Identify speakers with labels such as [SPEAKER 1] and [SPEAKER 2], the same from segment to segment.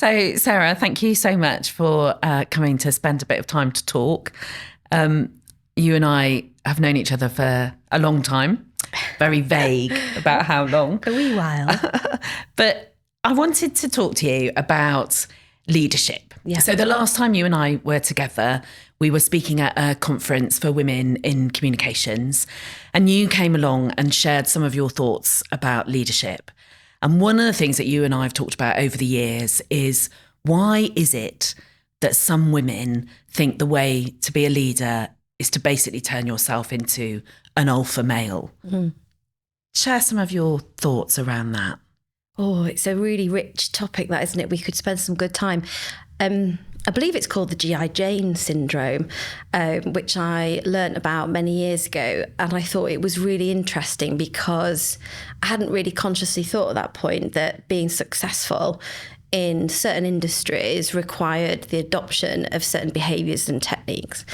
[SPEAKER 1] So, Sarah, thank you so much for coming to spend a bit of time to talk. You and I have known each other for a long time, very vague about how long.
[SPEAKER 2] A wee while.
[SPEAKER 1] But I wanted to talk to you about leadership.
[SPEAKER 2] Yeah.
[SPEAKER 1] So the last time you and I were together, we were speaking at a conference for women in communications, and you came along and shared some of your thoughts about leadership. And one of the things that you and I have talked about over the years is, why is it that some women think the way to be a leader is to basically turn yourself into an alpha male? Mm-hmm. Share some of your thoughts around that.
[SPEAKER 2] Oh, it's a really rich topic, that, isn't it? We could spend some good time. I believe it's called the G.I. Jane syndrome, which I learnt about many years ago. And I thought it was really interesting because I hadn't really consciously thought at that point that being successful in certain industries required the adoption of certain behaviours and techniques.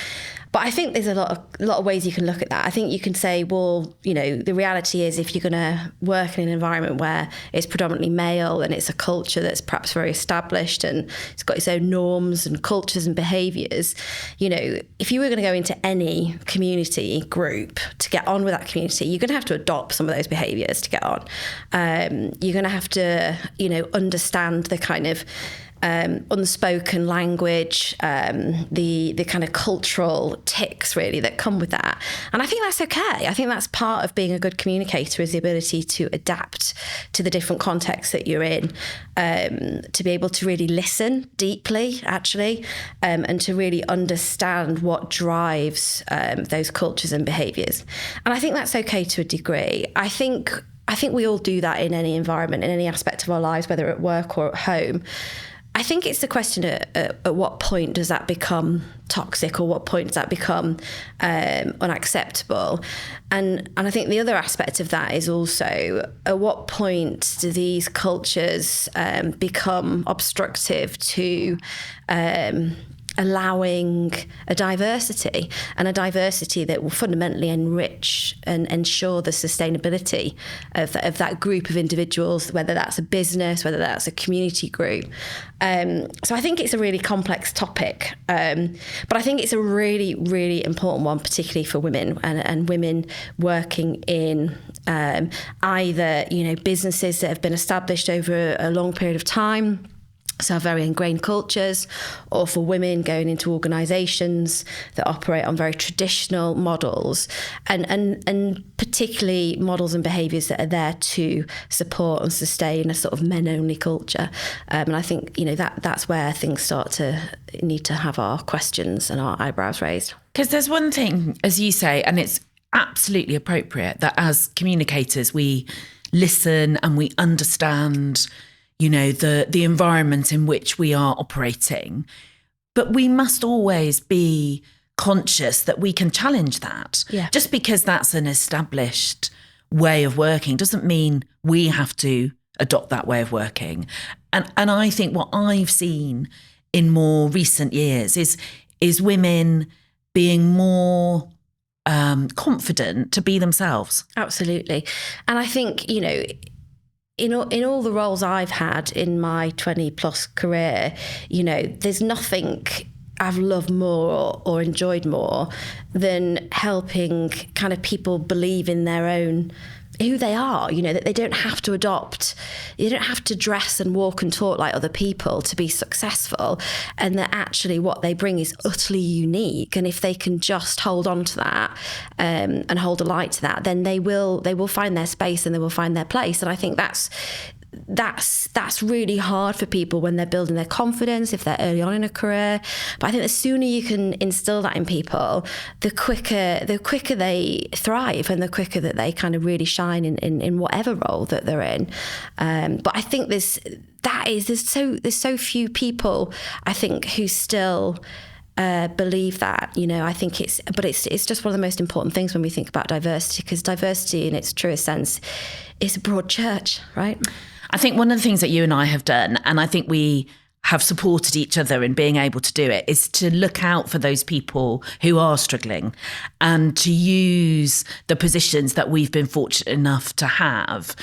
[SPEAKER 2] But I think there's a lot of ways you can look at that. I think you can say, well, you know, the reality is if you're going to work in an environment where it's predominantly male and it's a culture that's perhaps very established and it's got its own norms and cultures and behaviours, you know, if you were going to go into any community group to get on with that community, you're going to have to adopt some of those behaviours to get on. You're going to have to, you know, understand the kind of unspoken language, the kind of cultural tics really that come with that. And I think that's okay. I think that's part of being a good communicator, is the ability to adapt to the different contexts that you're in, to be able to really listen deeply, actually, and to really understand what drives those cultures and behaviours. And I think that's okay to a degree. I think we all do that in any environment, in any aspect of our lives, whether at work or at home. I think it's the question at what point does that become toxic, or what point does that become unacceptable? And I think the other aspect of that is also, at what point do these cultures become obstructive to allowing a diversity, and a diversity that will fundamentally enrich and ensure the sustainability of that group of individuals, whether that's a business, whether that's a community group. So I think it's a really complex topic, but I think it's a really, really important one, particularly for women and women working in either, you know, businesses that have been established over a long period of time, so very ingrained cultures, or for women going into organisations that operate on very traditional models, and particularly models and behaviours that are there to support and sustain a sort of men-only culture. And I think, you know, that's where things start to need to have our questions and our eyebrows raised. Because
[SPEAKER 1] there's one thing, as you say, and it's absolutely appropriate, that as communicators we listen and we understand, you know, the environment in which we are operating. But we must always be conscious that we can challenge that.
[SPEAKER 2] Yeah.
[SPEAKER 1] Just because that's an established way of working doesn't mean we have to adopt that way of working. And I think what I've seen in more recent years is women being more confident to be themselves.
[SPEAKER 2] Absolutely. And I think, you know, in all the roles I've had in my 20 plus career, you know, there's nothing I've loved more or enjoyed more than helping kind of people believe in their own, who they are, you know, that they don't have to adopt, you don't have to dress and walk and talk like other people to be successful, and that actually what they bring is utterly unique. And if they can just hold on to that and hold a light to that, then they will find their space and they will find their place. And I think that's really hard for people when they're building their confidence, if they're early on in a career. But I think the sooner you can instill that in people, the quicker they thrive, and the quicker that they kind of really shine in whatever role that they're in. But I think there's so few people, I think, who still believe that, you know. I think it's just one of the most important things when we think about diversity, because diversity in its truest sense is a broad church, right?
[SPEAKER 1] I think one of the things that you and I have done, and I think we have supported each other in being able to do it is to look out for those people who are struggling and to use the positions that we've been fortunate enough to have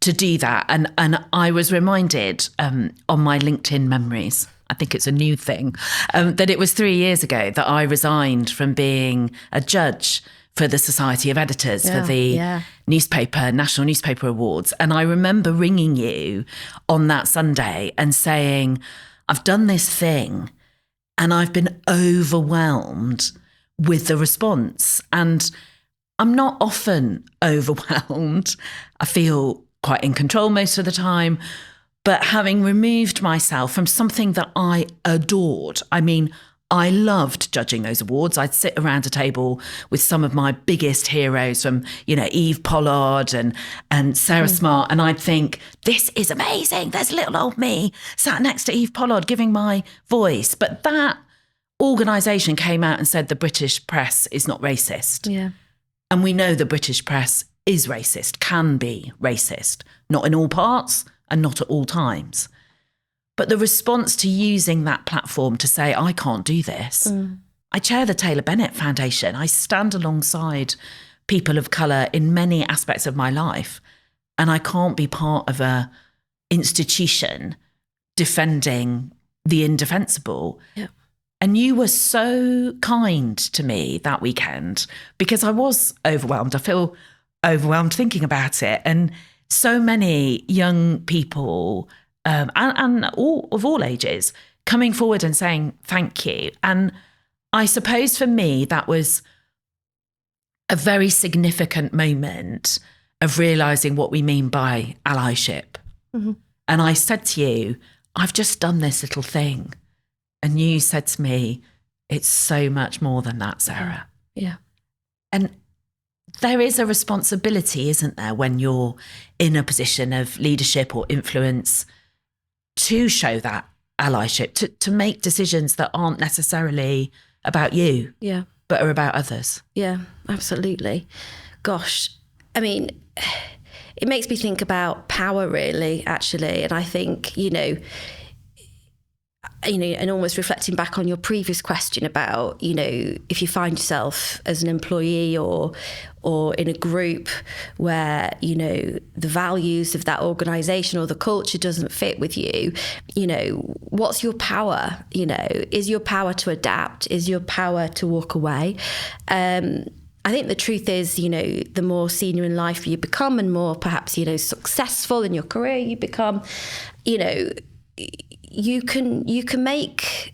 [SPEAKER 1] to do that. And I was reminded on my LinkedIn memories, I think it's a new thing, that it was 3 years ago that I resigned from being a judge for the Society of Editors for the National Newspaper Awards. And I remember ringing you on that Sunday and saying, I've done this thing and I've been overwhelmed with the response. And I'm not often overwhelmed. I feel quite in control most of the time. But having removed myself from something that I adored, I mean, I loved judging those awards. I'd sit around a table with some of my biggest heroes from, Eve Pollard and Sarah Smart. And I'd think, this is amazing. There's little old me sat next to Eve Pollard giving my voice. But that organisation came out and said the British press is not racist.
[SPEAKER 2] Yeah.
[SPEAKER 1] And we know the British press is racist, can be racist, not in all parts and not at all times. But the response to using that platform to say, I can't do this. I chair the Taylor Bennett Foundation. I stand alongside people of colour in many aspects of my life. And I can't be part of a institution defending the indefensible.
[SPEAKER 2] Yeah.
[SPEAKER 1] And you were so kind to me that weekend because I was overwhelmed. I feel overwhelmed thinking about it. And so many young people and all of all ages coming forward and saying thank you. And I suppose for me, that was a very significant moment of realising what we mean by allyship. Mm-hmm. And I said to you, I've just done this little thing. And you said to me, it's so much more than that, Sarah.
[SPEAKER 2] Yeah.
[SPEAKER 1] And there is a responsibility, isn't there, when you're in a position of leadership or influence to show that allyship, to make decisions that aren't necessarily about you, but are about others.
[SPEAKER 2] Yeah, absolutely. Gosh, I mean, it makes me think about power, really, actually. And I think, and almost reflecting back on your previous question about, if you find yourself as an employee or in a group where, the values of that organisation or the culture doesn't fit with you, what's your power? Is your power to adapt? Is your power to walk away? I think the truth is, the more senior in life you become and more perhaps, successful in your career you become, you can make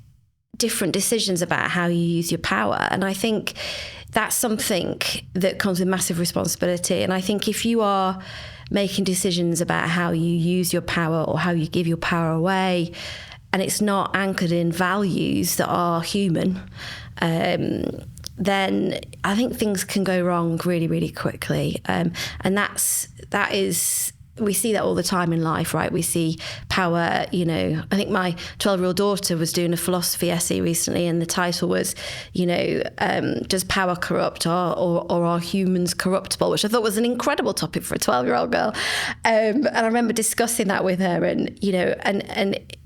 [SPEAKER 2] different decisions about how you use your power. And I think that's something that comes with massive responsibility. And I think if you are making decisions about how you use your power or how you give your power away, and it's not anchored in values that are human, then I think things can go wrong really, really quickly. And that is, we see that all the time in life, right? We see power, I think my 12-year-old daughter was doing a philosophy essay recently and the title was, does power corrupt or are humans corruptible? Which I thought was an incredible topic for a 12-year-old girl. And I remember discussing that with her and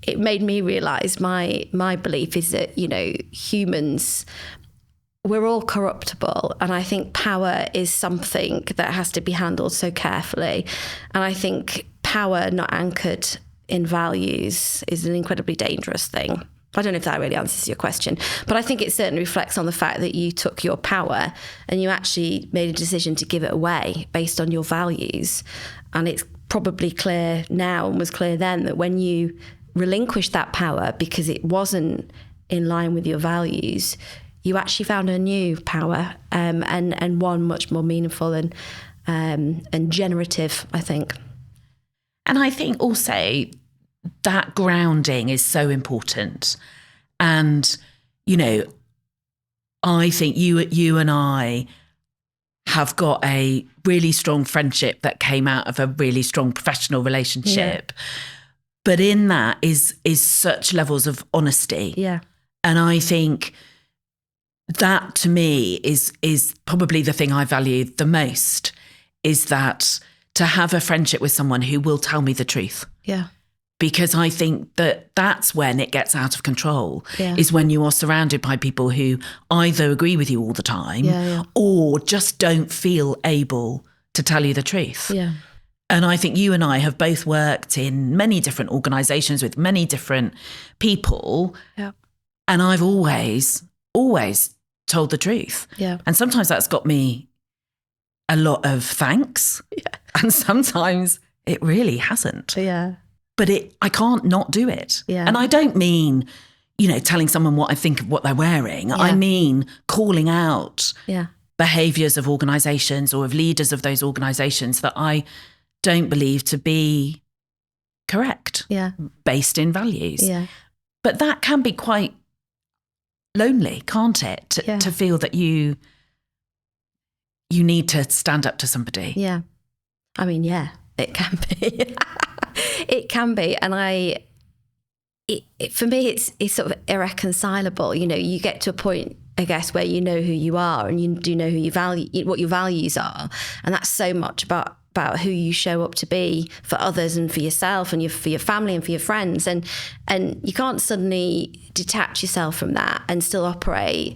[SPEAKER 2] it made me realise my belief is that, humans, we're all corruptible. And I think power is something that has to be handled so carefully. And I think power not anchored in values is an incredibly dangerous thing. I don't know if that really answers your question, but I think it certainly reflects on the fact that you took your power and you actually made a decision to give it away based on your values. And it's probably clear now and was clear then that when you relinquished that power because it wasn't in line with your values, you actually found a new power and one much more meaningful and generative, I think.
[SPEAKER 1] And I think also that grounding is so important. And, I think you and I have got a really strong friendship that came out of a really strong professional relationship. Yeah. But in that is such levels of honesty.
[SPEAKER 2] Yeah.
[SPEAKER 1] And I think that to me is probably the thing I value the most, is that to have a friendship with someone who will tell me the truth.
[SPEAKER 2] Yeah.
[SPEAKER 1] Because I think that that's when it gets out of control,
[SPEAKER 2] Yeah.
[SPEAKER 1] is when you are surrounded by people who either agree with you all the time or just don't feel able to tell you the truth.
[SPEAKER 2] Yeah.
[SPEAKER 1] And I think you and I have both worked in many different organisations with many different people.
[SPEAKER 2] Yeah.
[SPEAKER 1] And I've always told the truth.
[SPEAKER 2] Yeah.
[SPEAKER 1] And sometimes that's got me a lot of thanks.
[SPEAKER 2] Yeah.
[SPEAKER 1] And sometimes it really hasn't.
[SPEAKER 2] Yeah.
[SPEAKER 1] But I can't not do it.
[SPEAKER 2] Yeah.
[SPEAKER 1] And I don't mean, telling someone what I think of what they're wearing.
[SPEAKER 2] Yeah.
[SPEAKER 1] I mean calling out
[SPEAKER 2] Yeah.
[SPEAKER 1] behaviours of organisations or of leaders of those organisations that I don't believe to be correct, based in values.
[SPEAKER 2] Yeah.
[SPEAKER 1] But that can be quite lonely, can't it? To feel that you need to stand up to somebody.
[SPEAKER 2] Yeah. I mean, yeah, it can be. It can be. And for me, it's sort of irreconcilable. You get to a point, I guess, where you know who you are and you do know who you value, what your values are. And that's so much about who you show up to be for others and for yourself and for your family and for your friends. And you can't suddenly detach yourself from that and still operate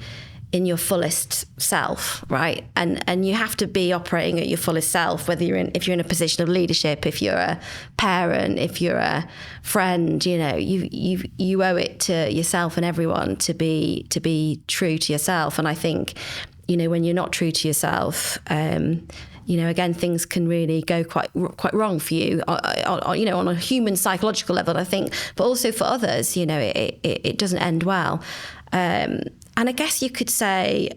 [SPEAKER 2] in your fullest self, right? And you have to be operating at your fullest self, whether if you're in a position of leadership, if you're a parent, if you're a friend, you owe it to yourself and everyone to be true to yourself. And I think, when you're not true to yourself, again, things can really go quite wrong for you, on a human psychological level, I think, but also for others, it doesn't end well. And I guess you could say,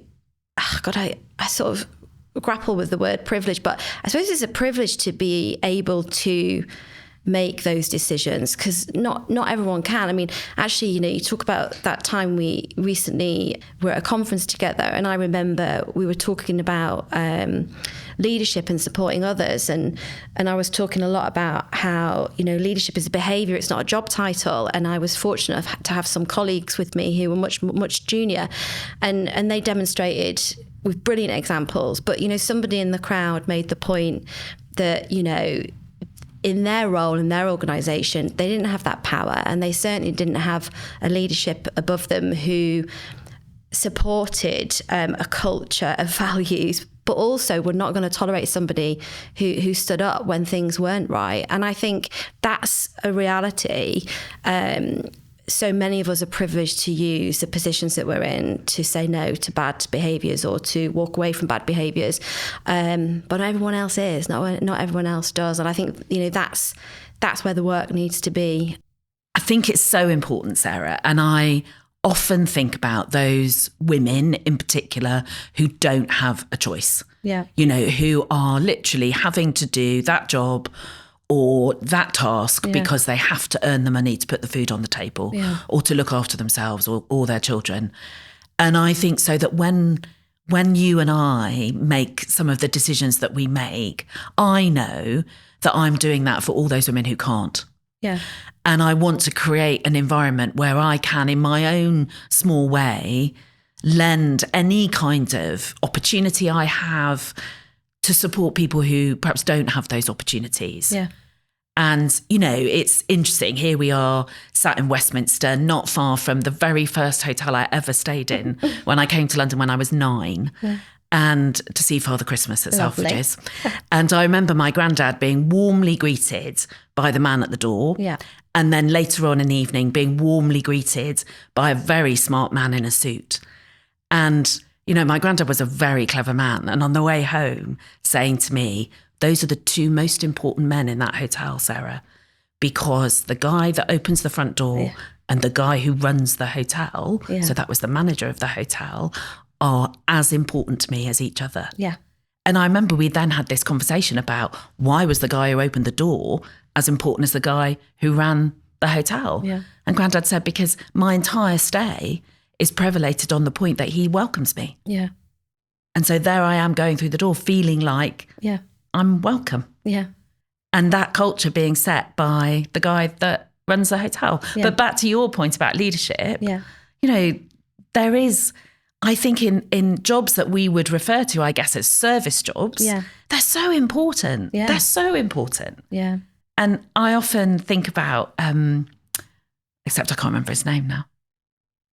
[SPEAKER 2] I sort of grapple with the word privilege, but I suppose it's a privilege to be able to make those decisions, because not everyone can. I mean, actually, you talk about that time we recently were at a conference together, and I remember we were talking about leadership and supporting others, and I was talking a lot about how leadership is a behaviour, it's not a job title. And I was fortunate to have some colleagues with me who were much junior, and they demonstrated with brilliant examples. But somebody in the crowd made the point that in their role, in their organisation, they didn't have that power, and they certainly didn't have a leadership above them who supported a culture of values, but also were not going to tolerate somebody who stood up when things weren't right. And I think that's a reality. So many of us are privileged to use the positions that we're in to say no to bad behaviours or to walk away from bad behaviours. But everyone else is, not everyone else does. And I think, that's where the work needs to be.
[SPEAKER 1] I think it's so important, Sarah. And I often think about those women in particular who don't have a choice.
[SPEAKER 2] Yeah.
[SPEAKER 1] Who are literally having to do that job or that task because they have to earn the money to put the food on the table or to look after themselves or their children. And I think so that when you and I make some of the decisions that we make, I know that I'm doing that for all those women who can't.
[SPEAKER 2] Yeah.
[SPEAKER 1] And I want to create an environment where I can, in my own small way, lend any kind of opportunity I have to support people who perhaps don't have those opportunities.
[SPEAKER 2] Yeah.
[SPEAKER 1] And, it's interesting. Here we are sat in Westminster, not far from the very first hotel I ever stayed in when I came to London when I was 9. Yeah. And to see Father Christmas at Selfridges. And I remember my granddad being warmly greeted by the man at the door.
[SPEAKER 2] Yeah.
[SPEAKER 1] And then later on in the evening being warmly greeted by a very smart man in a suit. And, my granddad was a very clever man. And on the way home saying to me, those are the two most important men in that hotel, Sarah, because the guy that opens the front door and the guy who runs the hotel, so that was the manager of the hotel, are as important to me as each other.
[SPEAKER 2] Yeah.
[SPEAKER 1] And I remember we then had this conversation about why was the guy who opened the door as important as the guy who ran the hotel?
[SPEAKER 2] Yeah.
[SPEAKER 1] And Grandad said, because my entire stay is predicated on the point that he welcomes me.
[SPEAKER 2] Yeah.
[SPEAKER 1] And so there I am going through the door feeling like I'm welcome.
[SPEAKER 2] Yeah.
[SPEAKER 1] And that culture being set by the guy that runs the hotel.
[SPEAKER 2] Yeah.
[SPEAKER 1] But back to your point about leadership,
[SPEAKER 2] yeah.
[SPEAKER 1] There is, I think in jobs that we would refer to, I guess, as service jobs, they're so important.
[SPEAKER 2] Yeah.
[SPEAKER 1] They're so important.
[SPEAKER 2] Yeah.
[SPEAKER 1] And I often think about, except I can't remember his name now.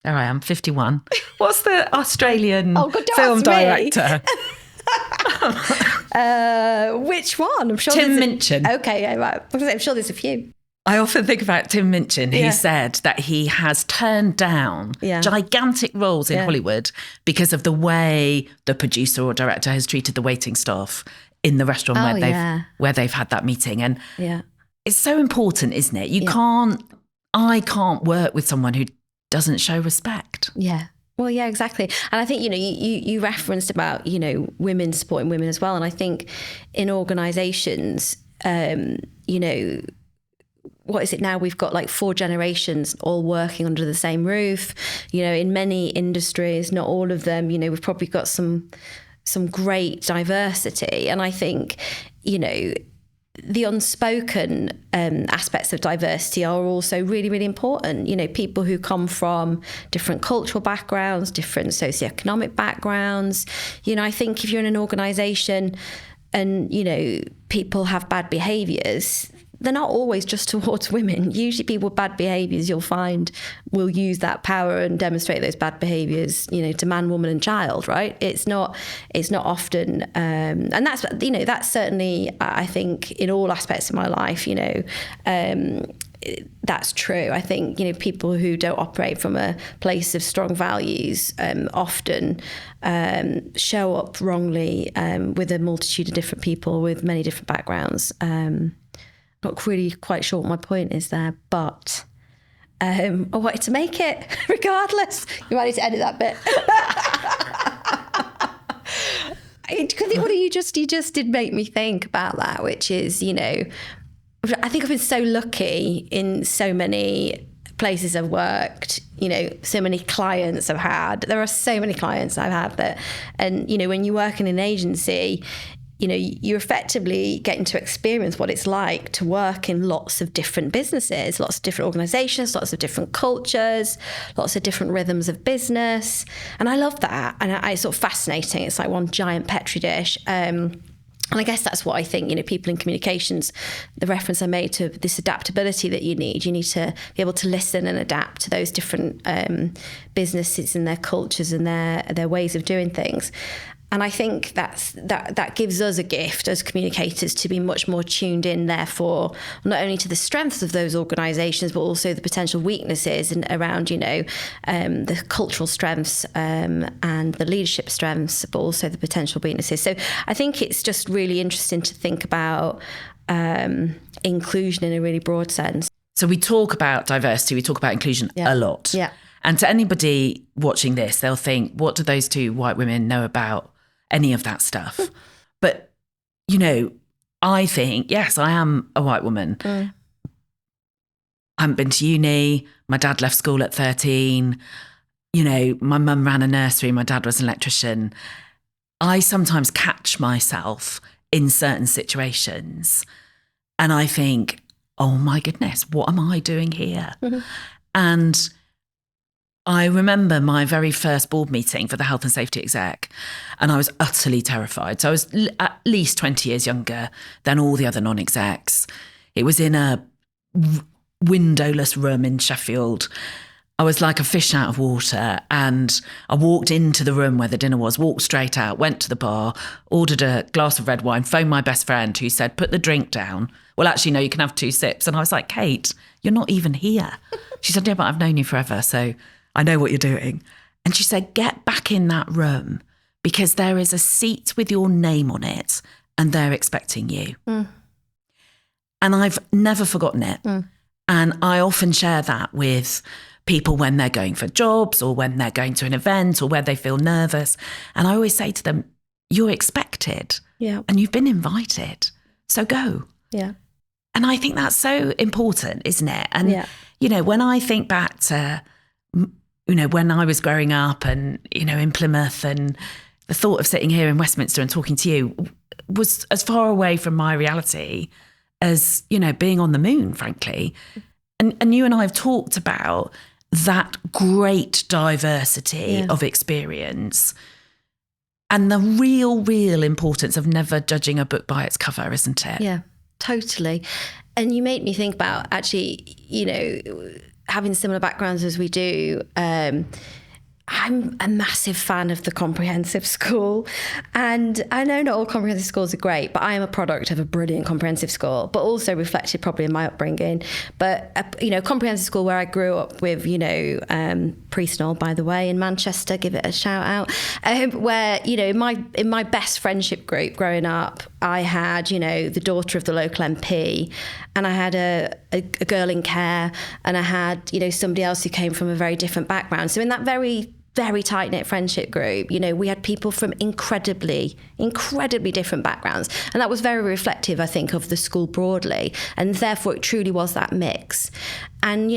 [SPEAKER 1] There I am, 51. What's the Australian film director?
[SPEAKER 2] Which one? I'm sure
[SPEAKER 1] Tim Minchin.
[SPEAKER 2] Okay, yeah, right. I'm sure there's a few.
[SPEAKER 1] I often think about Tim Minchin, who said that he has turned down gigantic roles in Hollywood because of the way the producer or director has treated the waiting staff in the restaurant where they've had that meeting. And it's so important, isn't it? I can't work with someone who doesn't show respect.
[SPEAKER 2] Yeah. Well, yeah, exactly. And I think, you referenced about, women supporting women as well. And I think in organisations, what is it now? We've got like 4 generations all working under the same roof. In many industries, not all of them, we've probably got some great diversity. And I think, the unspoken aspects of diversity are also really, really important. People who come from different cultural backgrounds, different socioeconomic backgrounds. I think if you're in an organisation and, people have bad behaviours, they're not always just towards women. Usually people with bad behaviours, you'll find, will use that power and demonstrate those bad behaviours, to man, woman and child, right? It's not often, and that's certainly, I think, in all aspects of my life, that's true. I think, people who don't operate from a place of strong values often show up wrongly with a multitude of different people with many different backgrounds. Not really quite sure what my point is there, but I wanted to make it regardless. You might need to edit that bit. Because what you just did make me think about that, which is, I think I've been so lucky in so many places I've worked, so many clients I've had. There are so many clients I've had that, and, when you work in an agency, you're effectively getting to experience what it's like to work in lots of different businesses, lots of different organisations, lots of different cultures, lots of different rhythms of business. And I love that. And it's sort of fascinating. It's like one giant Petri dish. And I guess that's what I think, people in communications, the reference I made to this adaptability that you need to be able to listen and adapt to those different businesses and their cultures and their ways of doing things. And I think that gives us a gift as communicators to be much more tuned in, therefore, not only to the strengths of those organisations, but also the potential weaknesses and around, the cultural strengths and the leadership strengths, but also the potential weaknesses. So I think it's just really interesting to think about inclusion in a really broad sense.
[SPEAKER 1] So we talk about diversity, we talk about inclusion a lot.
[SPEAKER 2] Yeah.
[SPEAKER 1] And to anybody watching this, they'll think, what do those 2 white women know about any of that stuff? But, I think, yes, I am a white woman. I haven't been to uni. My dad left school at 13. My mum ran a nursery. My dad was an electrician. I sometimes catch myself in certain situations and I think, oh my goodness, what am I doing here? And I remember my very first board meeting for the health and safety exec, and I was utterly terrified. So I was at least 20 years younger than all the other non-execs. It was in a windowless room in Sheffield. I was like a fish out of water, and I walked into the room where the dinner was, walked straight out, went to the bar, ordered a glass of red wine, phoned my best friend who said, put the drink down. Well, actually, no, you can have 2 sips. And I was like, Kate, you're not even here. She said, yeah, but I've known you forever, so I know what you're doing. And she said, get back in that room because there is a seat with your name on it and they're expecting you. And I've never forgotten it. And I often share that with people when they're going for jobs or when they're going to an event or where they feel nervous. And I always say to them, you're expected and you've been invited. So go.
[SPEAKER 2] Yeah.
[SPEAKER 1] And I think that's so important, isn't it? And, when I think back to, when I was growing up and, in Plymouth, and the thought of sitting here in Westminster and talking to you was as far away from my reality as, being on the moon, frankly. And you and I have talked about that great diversity of experience and the real importance of never judging a book by its cover, isn't it?
[SPEAKER 2] Yeah, totally. And you made me think about actually, having similar backgrounds as we do. I'm a massive fan of the comprehensive school. And I know not all comprehensive schools are great, but I am a product of a brilliant comprehensive school, but also reflected probably in my upbringing. But, comprehensive school where I grew up with, Priestnall, by the way, in Manchester, give it a shout out, where, in my best friendship group growing up, I had, the daughter of the local MP, and I had a girl in care, and I had, somebody else who came from a very different background. So in that very tight-knit friendship group, we had people from incredibly different backgrounds. And that was very reflective, I think, of the school broadly. And therefore, it truly was that mix. And,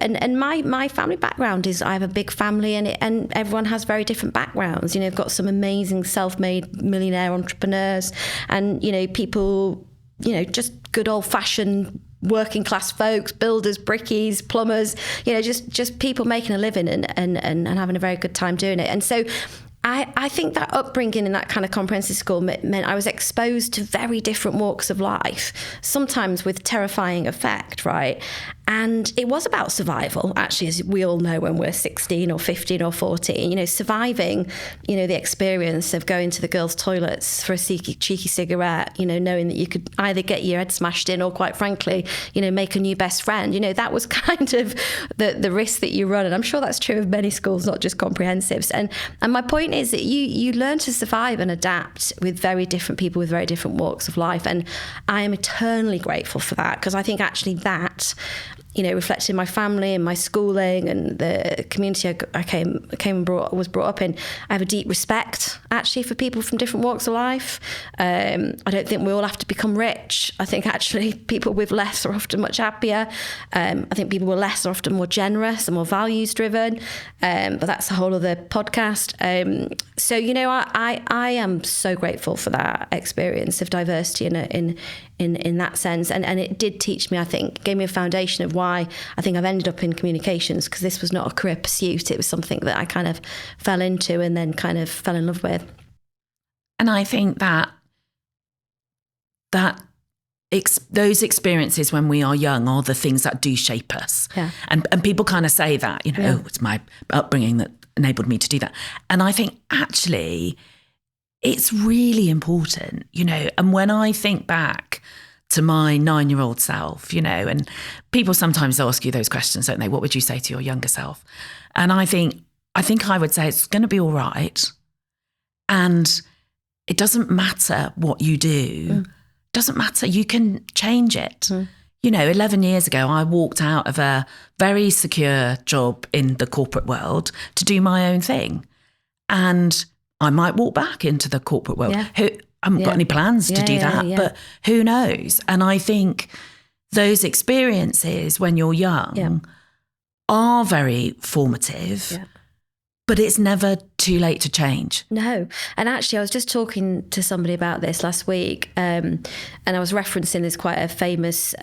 [SPEAKER 2] and my family background is, I have a big family, and everyone has very different backgrounds. I've got some amazing self-made millionaire entrepreneurs and, people, just good old-fashioned working class folks, builders, brickies, plumbers, just people making a living and having a very good time doing it. And so I think that upbringing in that kind of comprehensive school meant I was exposed to very different walks of life, sometimes with terrifying effect, right? And it was about survival, actually, as we all know when we're 16 or 15 or 14, surviving, the experience of going to the girls' toilets for a cheeky cigarette, knowing that you could either get your head smashed in or, quite frankly, make a new best friend. That was kind of the risk that you run. And I'm sure that's true of many schools, not just comprehensives. And my point is that you learn to survive and adapt with very different people with very different walks of life. And I am eternally grateful for that, because I think actually that, reflecting my family and my schooling and the community I came and was brought up in, I have a deep respect actually for people from different walks of life. I don't think we all have to become rich. I think actually people with less are often much happier. I think people with less are often more generous and more values driven. But that's a whole other podcast. So I am so grateful for that experience of diversity in that sense, and it did teach me, I think, gave me a foundation of why I think I've ended up in communications, because this was not a career pursuit. It was something that I kind of fell into and then kind of fell in love with.
[SPEAKER 1] And I think that those experiences when we are young are the things that do shape us. Yeah. And people kind of say that, oh, it's my upbringing that enabled me to do that. And I think actually it's really important, and when I think back to my 9-year-old self, and people sometimes ask you those questions, don't they? What would you say to your younger self? And I think I would say it's going to be all right. And it doesn't matter what you do. Doesn't matter. You can change it. 11 years ago, I walked out of a very secure job in the corporate world to do my own thing. And I might walk back into the corporate world. I haven't got any plans to do that, but who knows? And I think those experiences when you're young are very formative, but it's never too late to change.
[SPEAKER 2] No. And actually, I was just talking to somebody about this last week, and I was referencing this quite a famous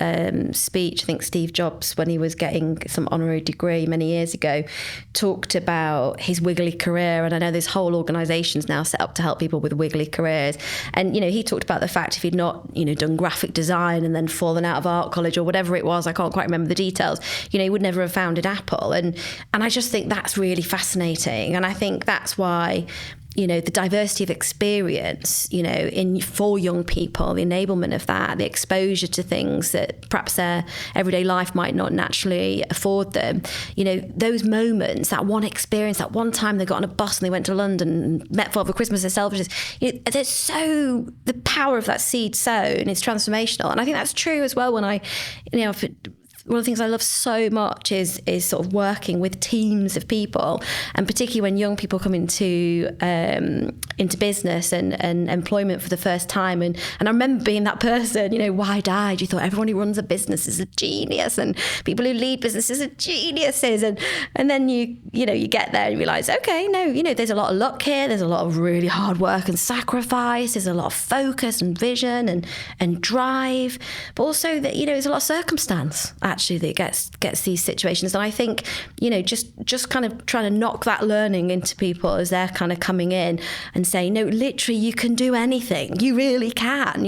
[SPEAKER 2] speech. I think Steve Jobs, when he was getting some honorary degree many years ago, talked about his wiggly career. And I know there's whole organisations now set up to help people with wiggly careers. And, he talked about the fact if he'd not, done graphic design and then fallen out of art college or whatever it was, I can't quite remember the details, he would never have founded Apple. And I just think that's really fascinating. And I think that's why, the diversity of experience, for young people, the enablement of that, the exposure to things that perhaps their everyday life might not naturally afford them, those moments, that one experience, that one time they got on a bus and they went to London and met Father Christmas, their selfishness, there's so, the power of that seed sown is transformational. And I think that's true as well when one of the things I love so much is sort of working with teams of people, and particularly when young people come into business and employment for the first time. And I remember being that person, wide-eyed. You thought everyone who runs a business is a genius, and people who lead businesses are geniuses. And then you get there and you realise, okay, no, there's a lot of luck here. There's a lot of really hard work and sacrifice. There's a lot of focus and vision and drive, but also that there's a lot of circumstance. actually that gets these situations. And I think, just kind of trying to knock that learning into people as they're kind of coming in and say, no, literally you can do anything. You really can,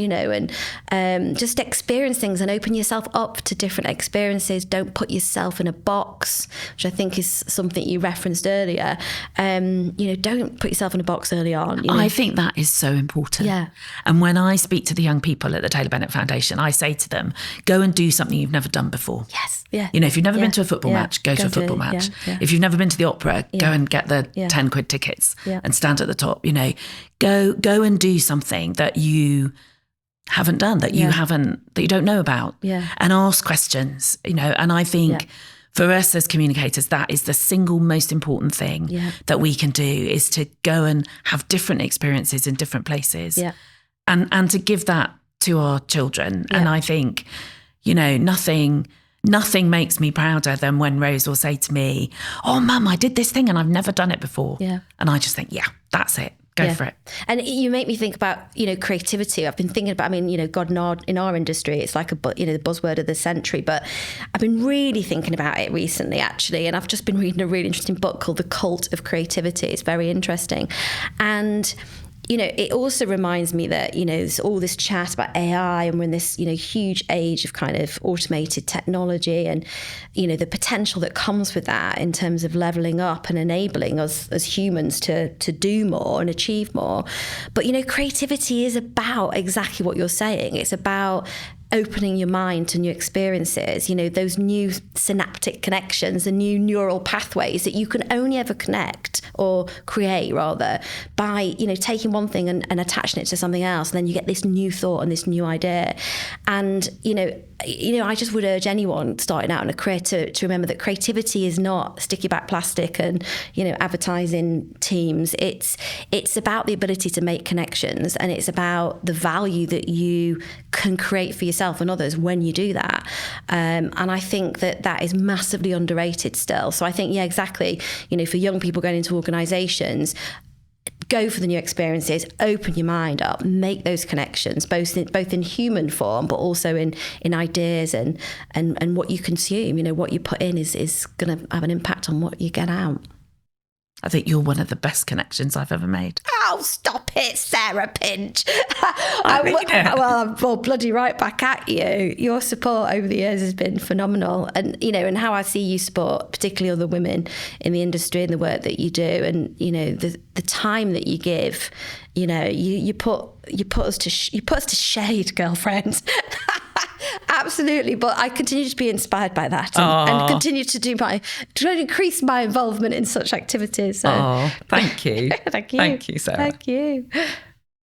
[SPEAKER 2] and just experience things and open yourself up to different experiences. Don't put yourself in a box, which I think is something you referenced earlier. Don't put yourself in a box early on.
[SPEAKER 1] I think that is so important.
[SPEAKER 2] Yeah.
[SPEAKER 1] And when I speak to the young people at the Taylor Bennett Foundation, I say to them, go and do something you've never done before.
[SPEAKER 2] Yes. Yeah.
[SPEAKER 1] If you've never been to a football match, go to a football match.
[SPEAKER 2] Yeah.
[SPEAKER 1] If you've never been to the opera, go and get the 10 quid tickets and stand at the top. Go and do something that you haven't done, that you don't know about, and ask questions. And I think for us as communicators, that is the single most important thing that we can do, is to go and have different experiences in different places, and to give that to our children. And I think, nothing makes me prouder than when Rose will say to me, oh, Mum, I did this thing and I've never done it before. Yeah. And I just think, that's it. Go for it.
[SPEAKER 2] And you make me think about, creativity. I've been thinking about, God, in our industry, it's like the buzzword of the century, but I've been really thinking about it recently, actually. And I've just been reading a really interesting book called The Cult of Creativity. It's very interesting. And it also reminds me that, there's all this chat about AI, and we're in this, huge age of kind of automated technology, and, the potential that comes with that in terms of leveling up and enabling us as humans to do more and achieve more. But, creativity is about exactly what you're saying. It's about opening your mind to new experiences, those new synaptic connections, the new neural pathways that you can only ever connect or create rather by, taking one thing and attaching it to something else. And then you get this new thought and this new idea. And, I just would urge anyone starting out in a career to remember that creativity is not sticky back plastic and, advertising teams. It's about the ability to make connections, and it's about the value that you can create for yourself and others when you do that. And I think that is massively underrated still. So I think, exactly, for young people going into organisations, go for the new experiences, open your mind up, make those connections, both in human form, but also in ideas and what you consume. What you put in is going to have an impact on what you get out.
[SPEAKER 1] I think you're one of the best connections I've ever made.
[SPEAKER 2] Oh, stop it, Sarah Pinch. I'm bloody right back at you. Your support over the years has been phenomenal. And, and how I see you support, particularly other women in the industry and the work that you do, and, the time that you give, you put us to shade, girlfriend. Absolutely, but I continue to be inspired by that and continue to increase my involvement in such activities. So.
[SPEAKER 1] Oh, thank you.
[SPEAKER 2] Thank you.
[SPEAKER 1] Thank you, Sarah.
[SPEAKER 2] Thank you.